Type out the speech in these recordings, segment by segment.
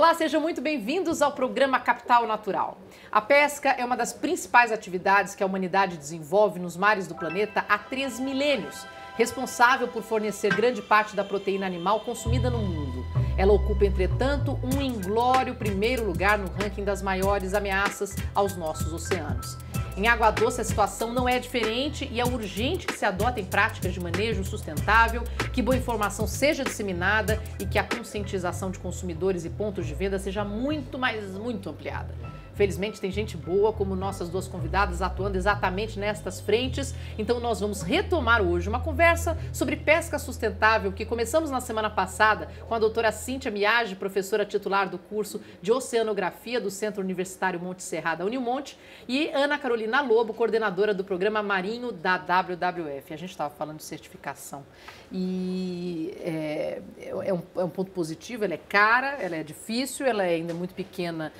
Olá, sejam muito bem-vindos ao programa Capital Natural. A pesca é uma das principais atividades que a humanidade desenvolve nos mares do planeta há 3 milênios, responsável por fornecer grande parte da proteína animal consumida no mundo. Ela ocupa, entretanto, um inglório primeiro lugar no ranking das maiores ameaças aos nossos oceanos. Em água doce, a situação não é diferente e é urgente que se adotem práticas de manejo sustentável, que boa informação seja disseminada e que a conscientização de consumidores e pontos de venda seja muito ampliada. Felizmente tem gente boa, como nossas duas convidadas, atuando exatamente nestas frentes. Então nós vamos retomar hoje uma conversa sobre pesca sustentável que começamos na semana passada com a doutora Cíntia Miage, professora titular do curso de Oceanografia do Centro Universitário Monte Serra da Unimonte, e Ana Carolina Lobo, coordenadora do programa Marinho da WWF. A gente estava falando de certificação e é um ponto positivo, ela é cara, ela é difícil, ela é ainda muito pequena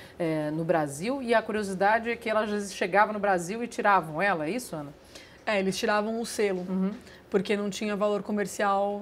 no Brasil. E a curiosidade é que elas chegavam no Brasil e tiravam ela, é isso, Ana? Eles tiravam o selo, porque não tinha valor comercial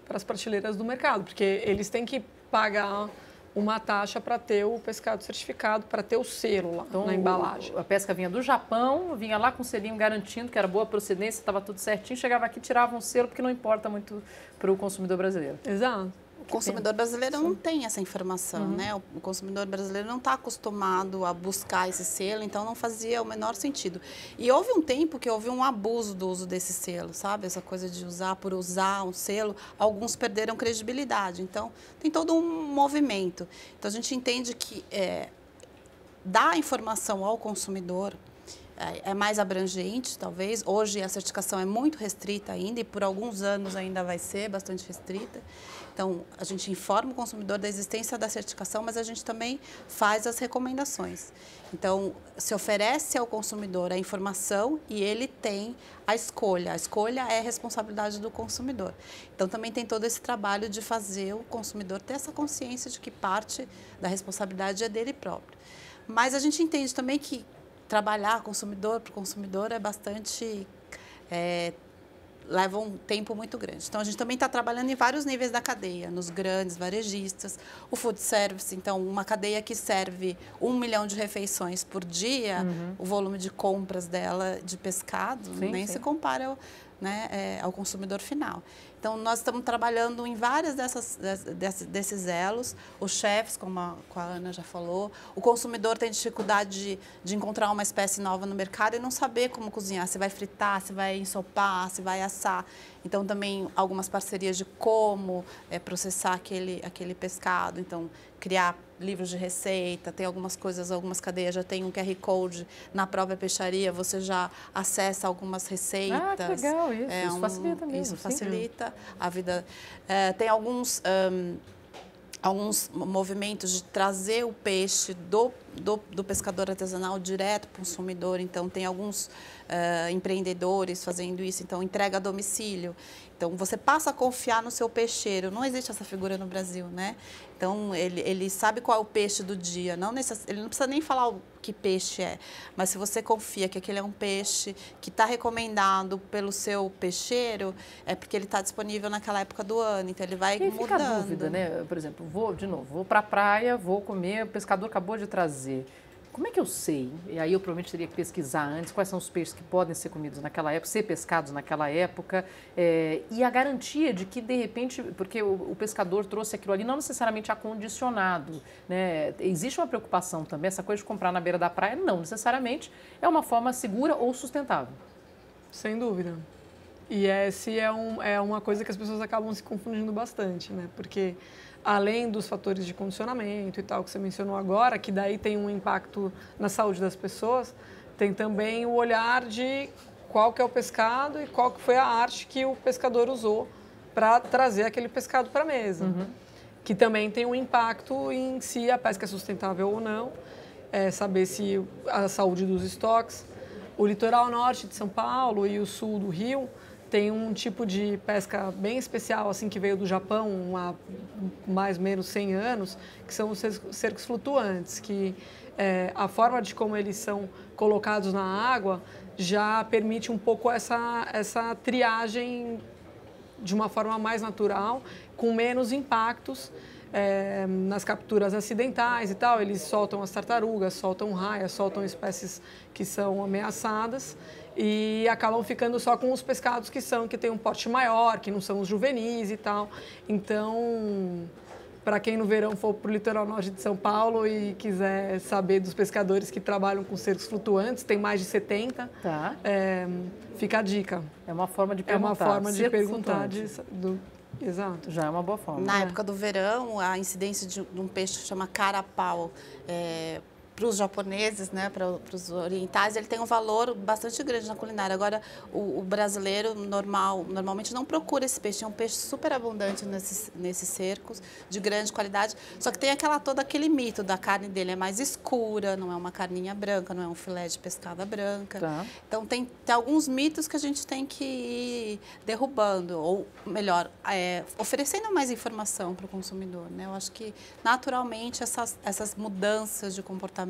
para as prateleiras do mercado, porque eles têm que pagar uma taxa para ter o pescado certificado, para ter o selo lá na embalagem. A pesca vinha do Japão, vinha lá com o selinho garantindo que era boa procedência, estava tudo certinho, chegava aqui, tirava um selo, porque não importa muito para o consumidor brasileiro. Exato. O consumidor brasileiro não tem essa informação, né? O consumidor brasileiro não está acostumado a buscar esse selo, então não fazia o menor sentido. E houve um tempo que houve um abuso do uso desse selo, sabe? Essa coisa de usar por usar um selo, alguns perderam credibilidade. Então, tem todo um movimento. Então, a gente entende que dar informação ao consumidor é mais abrangente, talvez. Hoje a certificação é muito restrita ainda e por alguns anos ainda vai ser bastante restrita. Então, a gente informa o consumidor da existência da certificação, mas a gente também faz as recomendações. Então, se oferece ao consumidor a informação e ele tem a escolha. A escolha é responsabilidade do consumidor. Então, também tem todo esse trabalho de fazer o consumidor ter essa consciência de que parte da responsabilidade é dele próprio. Mas a gente entende também que trabalhar consumidor para consumidor é bastante... leva um tempo muito grande. Então, a gente também está trabalhando em vários níveis da cadeia, nos grandes varejistas, o food service, então, uma cadeia que serve 1 milhão de refeições por dia, o volume de compras dela de pescado nem se compara ao consumidor final. Então, nós estamos trabalhando em várias desses elos, os chefes, como a Ana já falou, o consumidor tem dificuldade de encontrar uma espécie nova no mercado e não saber como cozinhar, se vai fritar, se vai ensopar, se vai assar. Então, também algumas parcerias de como processar aquele pescado, então, criar livros de receita, tem algumas coisas, algumas cadeias já tem um QR Code na própria peixaria, você já acessa algumas receitas. Ah, que legal isso, isso facilita mesmo. Isso facilita a vida. Tem alguns movimentos de trazer o peixe do pescador artesanal direto para o consumidor, então tem alguns empreendedores fazendo isso, então entrega a domicílio. Então, você passa a confiar no seu peixeiro. Não existe essa figura no Brasil, né? Então, ele sabe qual é o peixe do dia. Ele não precisa nem falar o que peixe é. Mas se você confia que aquele é um peixe que está recomendado pelo seu peixeiro, é porque ele está disponível naquela época do ano. Então, ele vai mudando. Fica a dúvida, né? Por exemplo, vou para a praia, vou comer, o pescador acabou de trazer. Como é que eu sei? E aí eu provavelmente teria que pesquisar antes quais são os peixes que podem ser comidos naquela época, ser pescados naquela época, e a garantia de que, de repente, porque o pescador trouxe aquilo ali não necessariamente acondicionado, né? Existe uma preocupação também, essa coisa de comprar na beira da praia, não necessariamente é uma forma segura ou sustentável. Sem dúvida. E essa é uma coisa que as pessoas acabam se confundindo bastante, né? Porque além dos fatores de condicionamento e tal que você mencionou agora, que daí tem um impacto na saúde das pessoas, tem também o olhar de qual que é o pescado e qual que foi a arte que o pescador usou para trazer aquele pescado para a mesa. Que também tem um impacto em se a pesca é sustentável ou não, saber se a saúde dos estoques. O litoral norte de São Paulo e o sul do Rio tem um tipo de pesca bem especial, assim, que veio do Japão há mais ou menos 100 anos, que são os cercos flutuantes, que a forma de como eles são colocados na água já permite um pouco essa triagem de uma forma mais natural, com menos impactos nas capturas acidentais e tal, eles soltam as tartarugas, soltam raias, soltam espécies que são ameaçadas e acabam ficando só com os pescados que têm um porte maior, que não são os juvenis e tal. Então, para quem no verão for para o litoral norte de São Paulo e quiser saber dos pescadores que trabalham com cercos flutuantes, tem mais de 70, Tá. Fica a dica. É uma forma de É perguntar. uma forma de Cerco perguntar. flutuante. Exato. Já é uma boa forma. Na época do verão, a incidência de um peixe que chama carapau, para os japoneses, né, para os orientais, ele tem um valor bastante grande na culinária. Agora, o brasileiro normalmente não procura esse peixe. É um peixe super abundante nesses cercos, de grande qualidade. Só que tem todo aquele mito da carne dele é mais escura, não é uma carninha branca, não é um filé de pescada branca. Tá. Então, tem alguns mitos que a gente tem que ir derrubando, ou melhor, oferecendo mais informação para o consumidor, né? Eu acho que, naturalmente, essas mudanças de comportamento,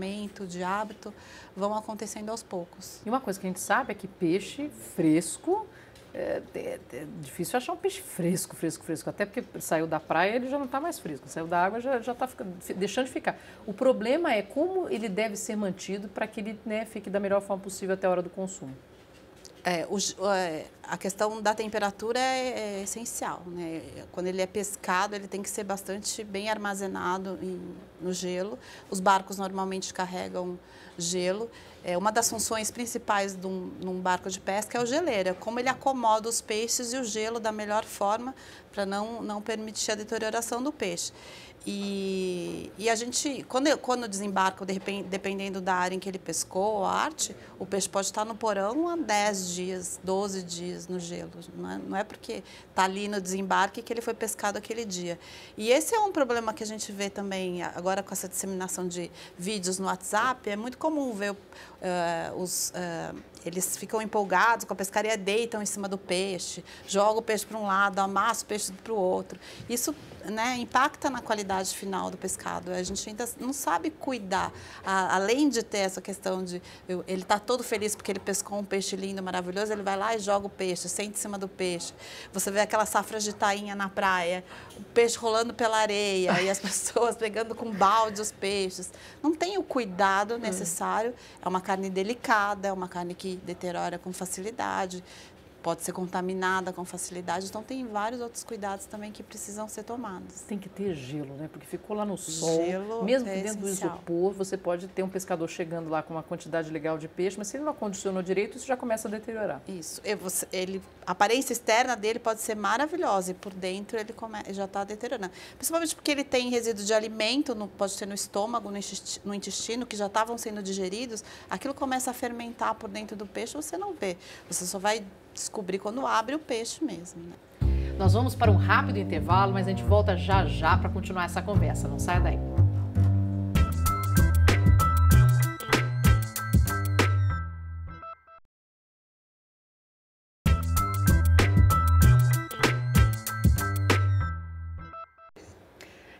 de hábito, vão acontecendo aos poucos. E uma coisa que a gente sabe é que peixe fresco, é difícil achar um peixe fresco. Até porque saiu da praia, ele já não está mais fresco. Saiu da água, já está deixando de ficar. O problema é como ele deve ser mantido para que ele, né, fique da melhor forma possível até a hora do consumo. A questão da temperatura é essencial, né? Quando ele é pescado, ele tem que ser bastante bem armazenado no gelo. Os barcos normalmente carregam gelo. Uma das funções principais num barco de pesca é o geleiro, é como ele acomoda os peixes e o gelo da melhor forma para não permitir a deterioração do peixe. E a gente, quando desembarca, dependendo da área em que ele pescou, a arte, o peixe pode estar no porão há 10 dias, 12 dias no gelo. Não é porque está ali no desembarque que ele foi pescado aquele dia. E esse é um problema que a gente vê também, agora com essa disseminação de vídeos no WhatsApp, é muito comum ver eles ficam empolgados com a pescaria, deitam em cima do peixe, jogam o peixe para um lado, amassam o peixe para o outro. Isso, né, impacta na qualidade final do pescado. A gente ainda não sabe cuidar. Além de ter essa questão de ele está todo feliz porque ele pescou um peixe lindo, maravilhoso, ele vai lá e joga o peixe, senta em cima do peixe. Você vê aquelas safras de tainha na praia, o peixe rolando pela areia e as pessoas pegando com balde os peixes. Não tem o cuidado necessário. É uma carne delicada, é uma carne que deteriora com facilidade, pode ser contaminada com facilidade, então tem vários outros cuidados também que precisam ser tomados. Tem que ter gelo, né? Porque ficou lá no sol, gelo mesmo é dentro essencial. do isopor, você pode ter um pescador chegando lá com uma quantidade legal de peixe, mas se ele não acondicionou direito, isso já começa a deteriorar. Isso. A aparência externa dele pode ser maravilhosa e por dentro ele já está deteriorando. Principalmente porque ele tem resíduo de alimento, pode ser no estômago, no intestino, que já estavam sendo digeridos, aquilo começa a fermentar por dentro do peixe, você não vê. Você só vai descobrir quando abre o peixe mesmo, né? Nós vamos para um rápido intervalo, mas a gente volta já já para continuar essa conversa. Não saia daí.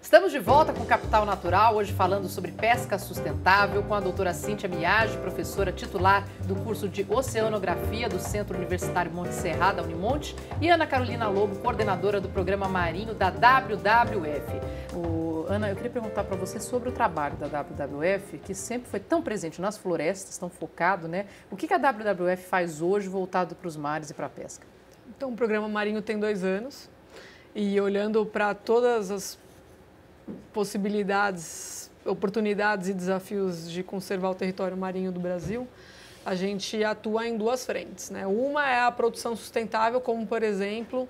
Estamos de volta com Capital Natural, hoje falando sobre pesca sustentável com a doutora Cíntia Miage, professora titular do curso de Oceanografia do Centro Universitário Monte Serra, da Unimonte, e Ana Carolina Lobo, coordenadora do programa marinho da WWF. Ana, eu queria perguntar para você sobre o trabalho da WWF, que sempre foi tão presente nas florestas, tão focado, né? O que a WWF faz hoje voltado para os mares e para a pesca? Então, o programa marinho tem 2 anos e olhando para todas as possibilidades, oportunidades e desafios de conservar o território marinho do Brasil, a gente atua em 2 frentes, né? Uma é a produção sustentável, como, por exemplo,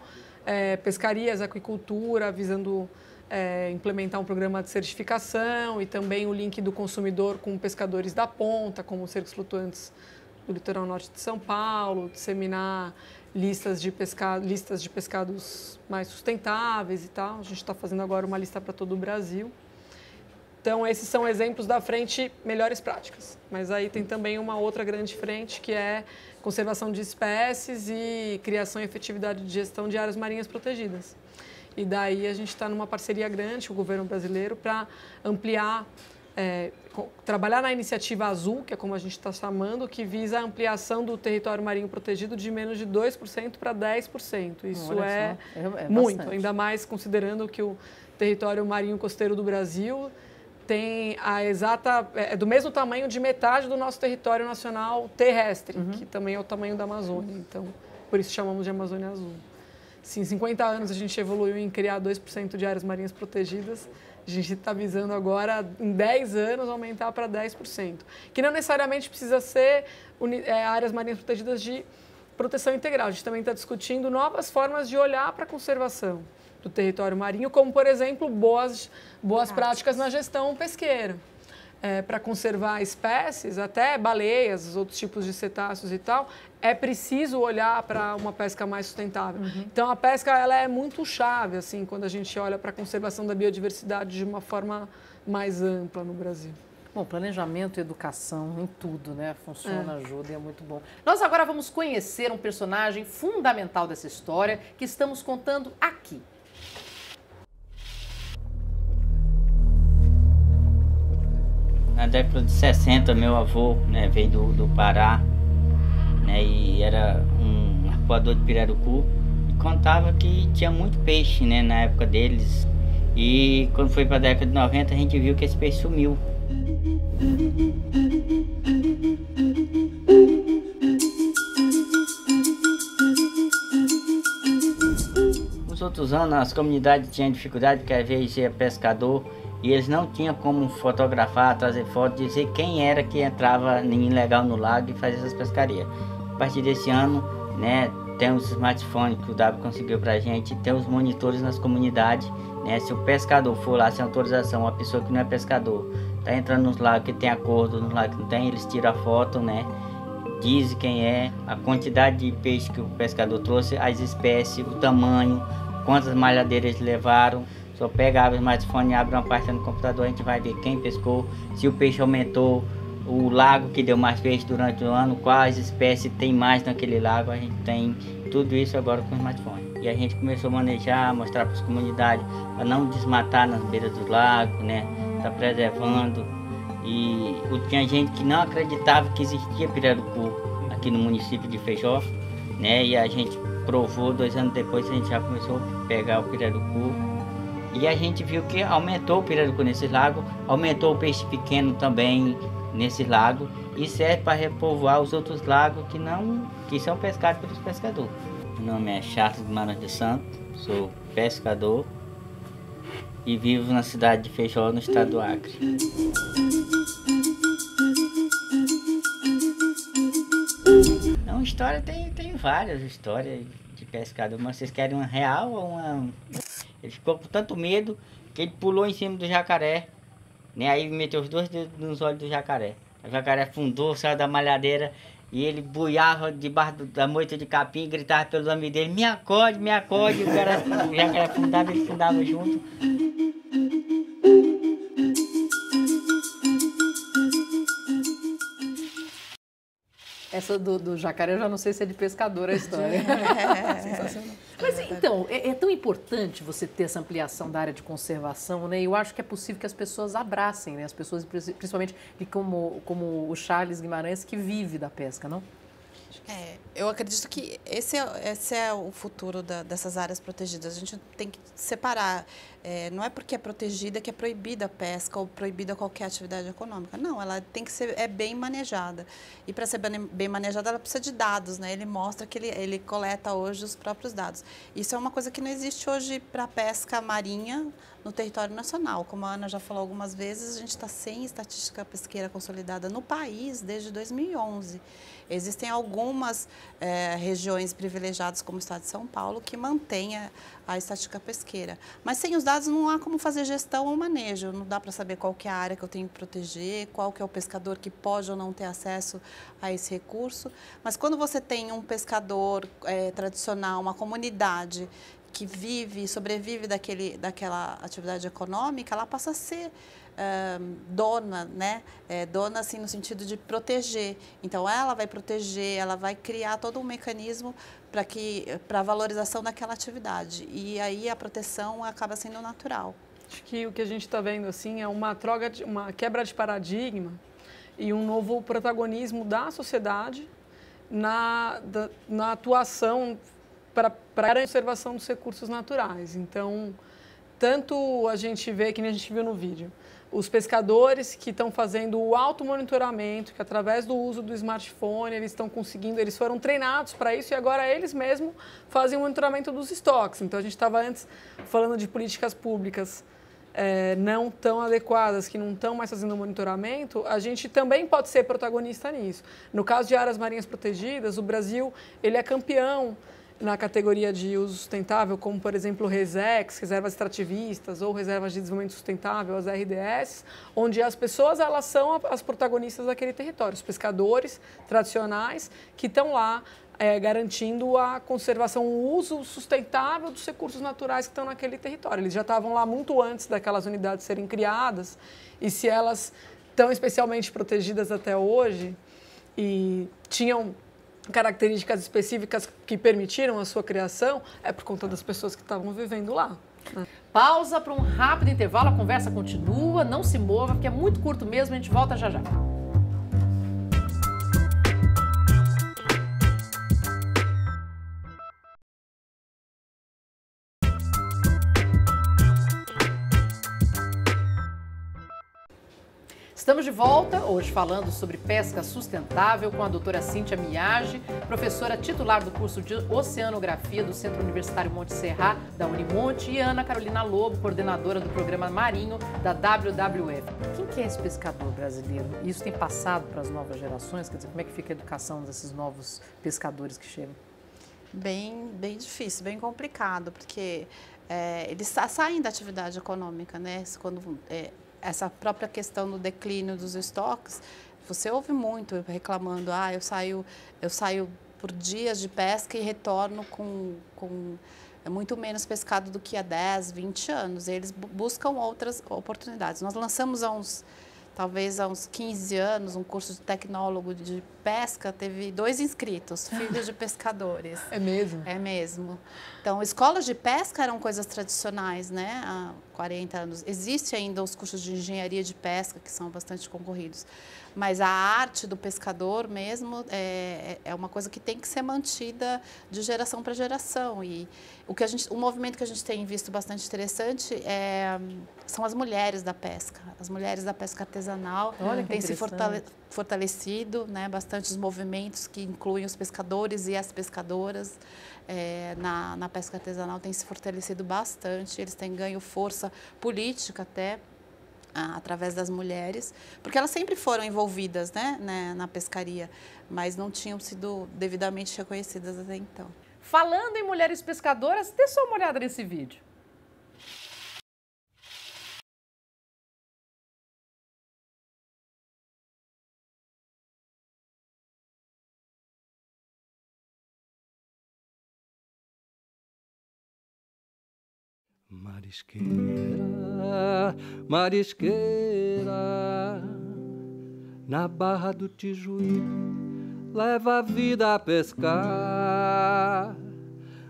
pescarias, aquicultura, visando implementar um programa de certificação e também o link do consumidor com pescadores da ponta, como os cercos flutuantes do litoral norte de São Paulo, disseminar listas de pescados mais sustentáveis e tal. A gente está fazendo agora uma lista para todo o Brasil. Então, esses são exemplos da frente melhores práticas. Mas aí tem também uma outra grande frente, que é conservação de espécies e criação e efetividade de gestão de áreas marinhas protegidas. E daí a gente está numa parceria grande com o governo brasileiro para ampliar trabalhar na iniciativa azul, que é como a gente está chamando, que visa a ampliação do território marinho protegido de menos de 2% para 10%. Isso é muito, bastante. Ainda mais considerando que o território marinho costeiro do Brasil tem é do mesmo tamanho de metade do nosso território nacional terrestre, que também é o tamanho da Amazônia. Então, por isso chamamos de Amazônia Azul. Se em 50 anos a gente evoluiu em criar 2% de áreas marinhas protegidas, a gente está visando agora, em 10 anos, aumentar para 10%. Que não necessariamente precisa ser áreas marinhas protegidas de proteção integral. A gente também está discutindo novas formas de olhar para a conservação do território marinho, como, por exemplo, boas práticas na gestão pesqueira. Para conservar espécies, até baleias, outros tipos de cetáceos e tal, é preciso olhar para uma pesca mais sustentável. Então, a pesca ela é muito chave, assim, quando a gente olha para a conservação da biodiversidade de uma forma mais ampla no Brasil. Bom, planejamento e educação em tudo, né? Funciona, ajuda e é muito bom. Nós agora vamos conhecer um personagem fundamental dessa história que estamos contando aqui. Na década de 60, meu avô, né, veio do Pará, né, e era um arpoador de pirarucu e contava que tinha muito peixe, né, na época deles. E quando foi para a década de 90, a gente viu que esse peixe sumiu. Nos outros anos, as comunidades tinham dificuldade, porque às vezes ia pescador e eles não tinham como fotografar, trazer foto, dizer quem era que entrava ilegal no lago e fazia essas pescarias. A partir desse ano, né, tem os smartphones que o W conseguiu pra gente, tem os monitores nas comunidades, né, se o pescador for lá sem autorização, uma pessoa que não é pescador, tá entrando nos lagos que tem acordo, nos lagos que não tem, eles tiram a foto, né, dizem quem é, a quantidade de peixe que o pescador trouxe, as espécies, o tamanho, quantas malhadeiras eles levaram. Só pega, abre o smartphone, abre uma pasta no computador, a gente vai ver quem pescou, se o peixe aumentou, o lago que deu mais peixe durante o ano, quais espécies tem mais naquele lago, a gente tem tudo isso agora com o smartphone. E a gente começou a manejar, mostrar para as comunidades, para não desmatar nas beiras do lago, né, tá preservando. E tinha gente que não acreditava que existia pirarucu aqui no município de Feijó, né, e a gente provou, 2 anos depois a gente já começou a pegar o pirarucu. E a gente viu que aumentou o pirarucu nesse lago, aumentou o peixe pequeno também nesse lago e serve para repovoar os outros lagos que são pescados pelos pescadores. Meu nome é Charles Guimarães de Santos, sou pescador e vivo na cidade de Feijó, no estado do Acre. Não, história tem várias histórias de pescador, mas vocês querem uma real ou uma... Ele ficou com tanto medo que ele pulou em cima do jacaré, né? Aí meteu os 2 dedos nos olhos do jacaré. O jacaré afundou, saiu da malhadeira e ele buiava debaixo da moita de capim, gritava pelos amigos dele, me acode, me acode. O jacaré afundava, ele afundava junto. Essa do jacaré, eu já não sei se é de pescador a história. Sensacional. Mas então, é tão importante você ter essa ampliação da área de conservação, né? Eu acho que é possível que as pessoas abracem, né? As pessoas, principalmente como o Charles Guimarães, que vive da pesca, não? Eu acredito que esse é o futuro dessas áreas protegidas. A gente tem que separar. Não é porque é protegida que é proibida a pesca ou proibida qualquer atividade econômica. Não, ela tem que ser bem manejada. E para ser bem manejada, ela precisa de dados, né? Ele mostra que ele coleta hoje os próprios dados. Isso é uma coisa que não existe hoje para a pesca marinha no território nacional. Como a Ana já falou algumas vezes, a gente está sem estatística pesqueira consolidada no país desde 2011. Existem algumas regiões privilegiadas, como o estado de São Paulo, que mantêm a estatística pesqueira. Mas sem os dados não há como fazer gestão ou manejo. Não dá para saber qual que é a área que eu tenho que proteger, qual que é o pescador que pode ou não ter acesso a esse recurso. Mas quando você tem um pescador tradicional, uma comunidade que vive, sobrevive daquela atividade econômica, ela passa a ser dona, né? Dona assim no sentido de proteger. Então ela vai proteger, ela vai criar todo um mecanismo para a valorização daquela atividade. E aí a proteção acaba sendo natural. Acho que o que a gente está vendo assim é uma quebra de paradigma e um novo protagonismo da sociedade na atuação para a conservação dos recursos naturais. Então, tanto a gente vê, que nem a gente viu no vídeo, os pescadores que estão fazendo o automonitoramento, que através do uso do smartphone eles estão conseguindo, eles foram treinados para isso e agora eles mesmos fazem o monitoramento dos estoques. Então, a gente estava antes falando de políticas públicas não tão adequadas, que não estão mais fazendo monitoramento, a gente também pode ser protagonista nisso. No caso de áreas marinhas protegidas, o Brasil ele é campeão na categoria de uso sustentável, como, por exemplo, RESEX, reservas extrativistas, ou reservas de desenvolvimento sustentável, as RDS, onde as pessoas elas são as protagonistas daquele território, os pescadores tradicionais que estão lá garantindo a conservação, o uso sustentável dos recursos naturais que estão naquele território. Eles já estavam lá muito antes daquelas unidades serem criadas, e se elas estão especialmente protegidas até hoje e tinham características específicas que permitiram a sua criação, é por conta das pessoas que estavam vivendo lá. Pausa para um rápido intervalo, a conversa continua, não se mova, porque é muito curto mesmo, a gente volta já já. Estamos de volta, hoje falando sobre pesca sustentável com a doutora Cíntia Miage, professora titular do curso de Oceanografia do Centro Universitário Monte Serra, da Unimonte, e Ana Carolina Lobo, coordenadora do programa marinho da WWF. Quem que é esse pescador brasileiro? Isso tem passado para as novas gerações? Quer dizer, como é que fica a educação desses novos pescadores que chegam? Bem difícil, bem complicado, porque eles saem da atividade econômica, né? Quando essa própria questão do declínio dos estoques, você ouve muito reclamando, eu saio por dias de pesca e retorno com muito menos pescado do que há 10, 20 anos. Eles buscam outras oportunidades. Nós lançamos talvez há uns 15 anos, um curso de tecnólogo de pesca, teve 2 inscritos, filhos de pescadores. É mesmo? É mesmo. Então, escolas de pesca eram coisas tradicionais, né? Há 40 anos. Existe ainda os cursos de engenharia de pesca, que são bastante concorridos. Mas a arte do pescador mesmo é uma coisa que tem que ser mantida de geração para geração. E o movimento que a gente tem visto bastante interessante são as mulheres da pesca. As mulheres da pesca artesanal têm se fortalecido, né? Bastante os movimentos que incluem os pescadores e as pescadoras na pesca artesanal têm se fortalecido bastante. Eles têm ganho força política até, através das mulheres, porque elas sempre foram envolvidas, né, na pescaria, mas não tinham sido devidamente reconhecidas até então. Falando em mulheres pescadoras, dê só uma olhada nesse vídeo. Marisqueira, marisqueira, na Barra do Tijuípe, leva a vida a pescar.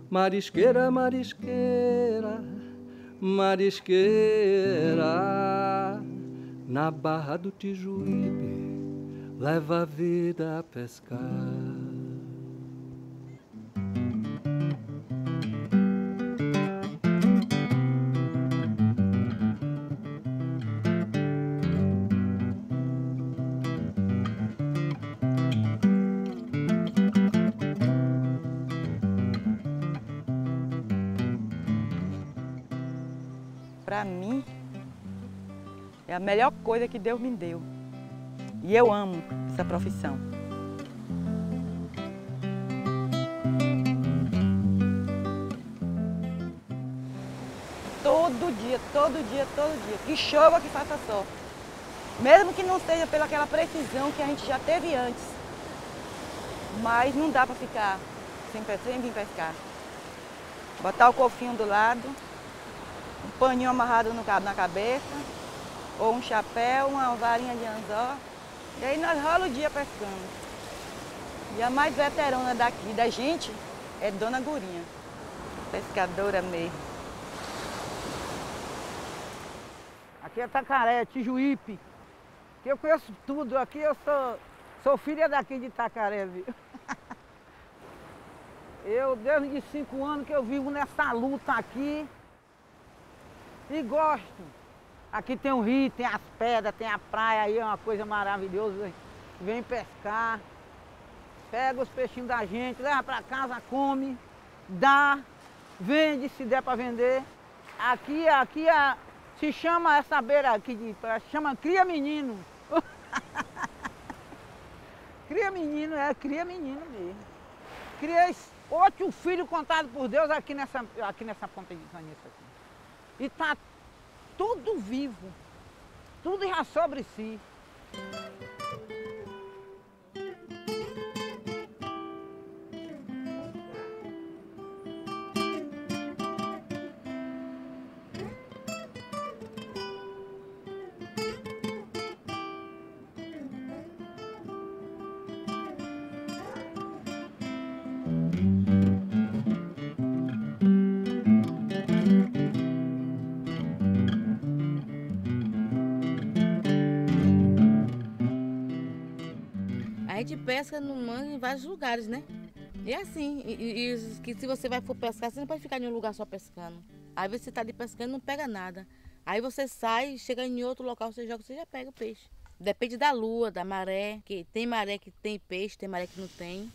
Marisqueira, marisqueira, marisqueira, na Barra do Tijuípe, leva a vida a pescar. Para mim, é a melhor coisa que Deus me deu. E eu amo essa profissão. Todo dia, todo dia, todo dia. Que chova, que faça sol. Mesmo que não seja pelaquela precisão que a gente já teve antes. Mas não dá para ficar sem vir pescar. Botar o cofinho do lado, um paninho amarrado na cabeça, ou um chapéu, uma varinha de anzol. E aí nós rola o dia pescando. E a mais veterana daqui, da gente, é Dona Gurinha, pescadora mesmo. Aqui é Itacaré, Tijuípe. Aqui eu conheço tudo. Aqui eu sou filha daqui de Itacaré, viu? Eu, desde 5 anos que eu vivo nessa luta aqui. E gosto. Aqui tem o rio, tem as pedras, tem a praia, aí é uma coisa maravilhosa. Vem pescar, pega os peixinhos da gente, leva para casa, come, dá, vende se der para vender. Aqui se chama essa beira aqui de praia, chama Cria Menino. Cria menino, cria menino mesmo. Criei 8 filhos contados por Deus aqui nessa ponta de caniça aqui. E tá tudo vivo, tudo já sobre si. A gente pesca no mangue em vários lugares, né? E assim, que se você for pescar, você não pode ficar em um lugar só pescando. Aí você tá ali pescando e não pega nada. Aí você sai, chega em outro local, você joga, você já pega o peixe. Depende da lua, da maré, que tem maré que tem peixe, tem maré que não tem.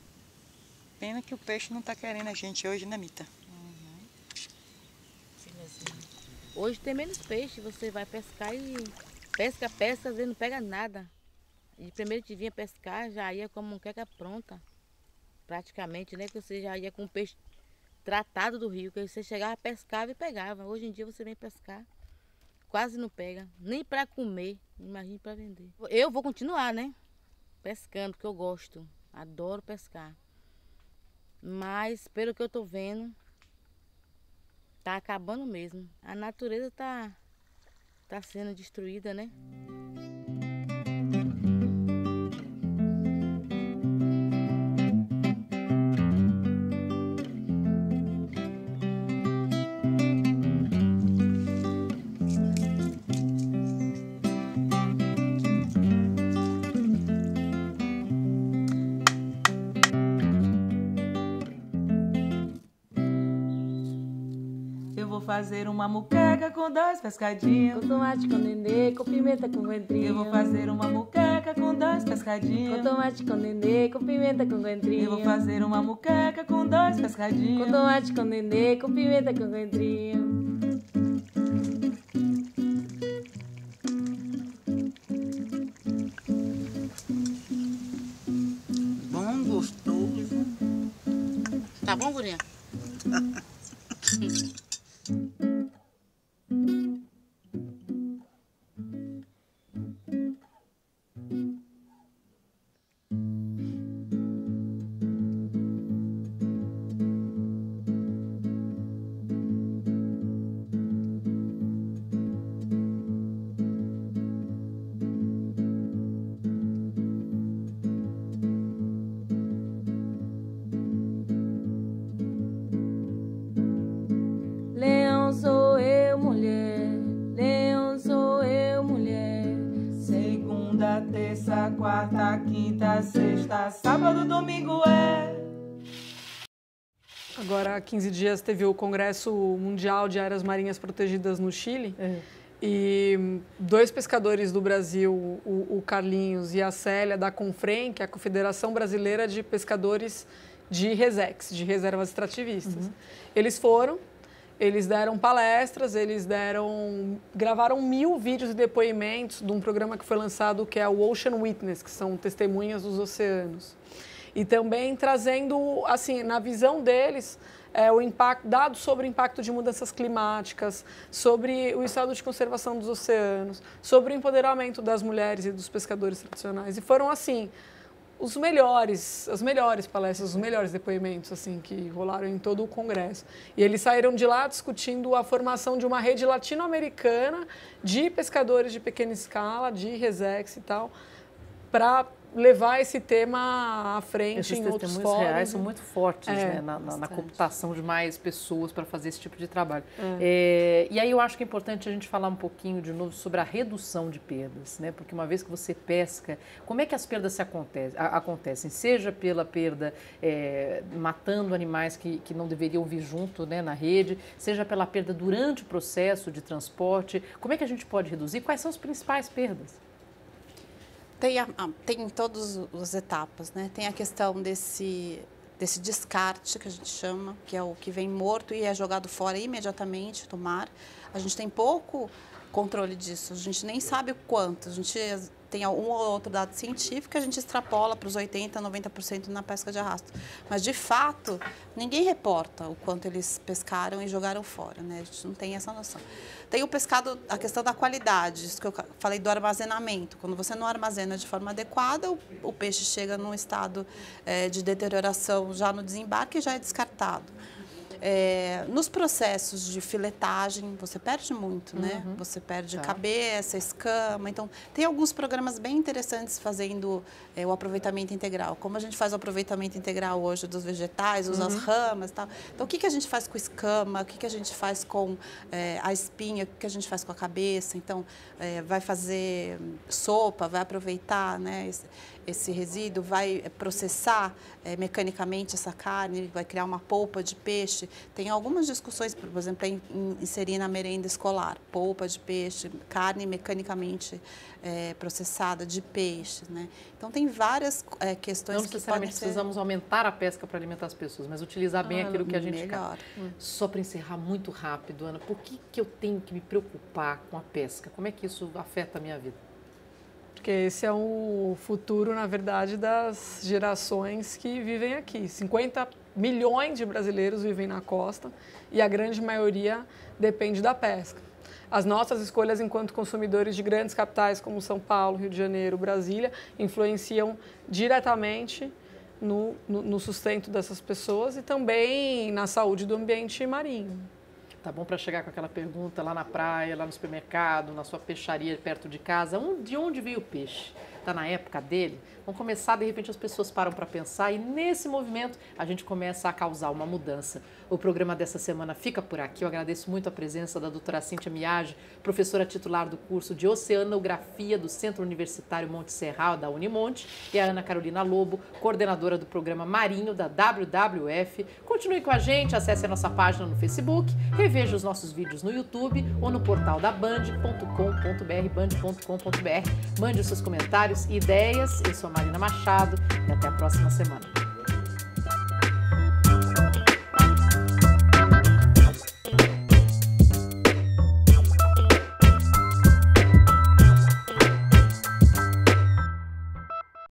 Pena que o peixe não tá querendo a gente hoje, né, Mita? Hoje tem menos peixe, você vai pescar e pesca, às vezes não pega nada. E primeiro que vinha pescar, já ia com a muqueca pronta, praticamente, né? Que você já ia com o peixe tratado do rio, que você chegava, pescava e pegava. Hoje em dia você vem pescar, quase não pega, nem para comer, imagine para vender. Eu vou continuar, né? Pescando, porque eu gosto, adoro pescar. Mas, pelo que eu tô vendo, tá acabando mesmo. A natureza tá sendo destruída, né? Fazer uma muqueca com 2 pescadinhos, com tomate, com dendê, com pimenta, com coentrinho. Eu vou fazer uma muqueca com 2 pescadinhos, com tomate, com dendê, com pimenta, com coentrinho. Eu vou fazer uma muqueca com 2 pescadinhos, com tomate, com dendê, com pimenta, com coentrinho. Bom, gostoso. Tá bom, gurinha? Leão sou eu, mulher. Leão sou eu, mulher. Segunda, terça, quarta, quinta, sexta, sábado, domingo é. Agora, há 15 dias, teve o Congresso Mundial de Áreas Marinhas Protegidas no Chile. E 2 pescadores do Brasil, o Carlinhos e a Célia, da Confrem, que é a Confederação Brasileira de Pescadores de Resex, de Reservas Extrativistas. Eles deram palestras, gravaram 1000 vídeos e depoimentos de um programa que foi lançado, que é o Ocean Witness, que são testemunhas dos oceanos. E também trazendo, assim, na visão deles, o impacto, dados sobre o impacto de mudanças climáticas, sobre o estado de conservação dos oceanos, sobre o empoderamento das mulheres e dos pescadores tradicionais. E foram, assim, as melhores palestras, os melhores depoimentos assim que rolaram em todo o Congresso. E eles saíram de lá discutindo a formação de uma rede latino-americana de pescadores de pequena escala, de Resex e tal, para levar esse tema à frente Esses em outros testemunhos fóruns. reais são muito fortes, né, na computação de mais pessoas para fazer esse tipo de trabalho. E aí eu acho que é importante a gente falar um pouquinho de novo sobre a redução de perdas, né? Porque uma vez que você pesca, como é que as perdas acontecem? Seja pela perda matando animais que não deveriam vir junto, né, na rede, seja pela perda durante o processo de transporte. Como é que a gente pode reduzir? Quais são as principais perdas? Tem todas as etapas, né? Tem a questão desse descarte, que a gente chama, que é o que vem morto e é jogado fora imediatamente do mar. A gente tem pouco controle disso, a gente nem sabe o quanto. A gente tem um ou outro dado científico que a gente extrapola para os 80%, 90% na pesca de arrasto. Mas, de fato, ninguém reporta o quanto eles pescaram e jogaram fora, né? A gente não tem essa noção. Tem o pescado, a questão da qualidade, isso que eu falei do armazenamento. Quando você não armazena de forma adequada, o peixe chega num estado de deterioração já no desembarque e já é descartado. Nos processos de filetagem, você perde muito, né? Você perde cabeça, escama. Então, tem alguns programas bem interessantes fazendo o aproveitamento integral. Como a gente faz o aproveitamento integral hoje dos vegetais, usa as ramas e tal. Então, o que a gente faz com escama? O que a gente faz com a espinha? O que a gente faz com a cabeça? Então, vai fazer sopa, vai aproveitar, né, esse resíduo, vai processar mecanicamente essa carne, vai criar uma polpa de peixe. Tem algumas discussões, por exemplo, inserir na merenda escolar, polpa de peixe, carne mecanicamente processada de peixe, né? Então, tem várias questões que necessariamente precisamos aumentar a pesca para alimentar as pessoas, mas utilizar bem aquilo que a gente quer. Só para encerrar muito rápido, Ana, por que eu tenho que me preocupar com a pesca? Como é que isso afeta a minha vida? Porque esse é o futuro, na verdade, das gerações que vivem aqui. 50 milhões de brasileiros vivem na costa e a grande maioria depende da pesca. As nossas escolhas enquanto consumidores de grandes capitais como São Paulo, Rio de Janeiro, Brasília, influenciam diretamente no sustento dessas pessoas e também na saúde do ambiente marinho. Tá bom para chegar com aquela pergunta lá na praia, lá no supermercado, na sua peixaria perto de casa, de onde veio o peixe? Está na época dele? Vamos começar, de repente as pessoas param para pensar e nesse movimento a gente começa a causar uma mudança. O programa dessa semana fica por aqui. Eu agradeço muito a presença da doutora Cíntia Miage, professora titular do curso de Oceanografia do Centro Universitário Monte Serral, da Unimonte, e a Ana Carolina Lobo, coordenadora do programa Marinho da WWF. Continue com a gente, acesse a nossa página no Facebook, reveja os nossos vídeos no YouTube ou no portal da band.com.br, band.com.br. Mande os seus comentários e ideias. Eu sou a Marina Machado e até a próxima semana.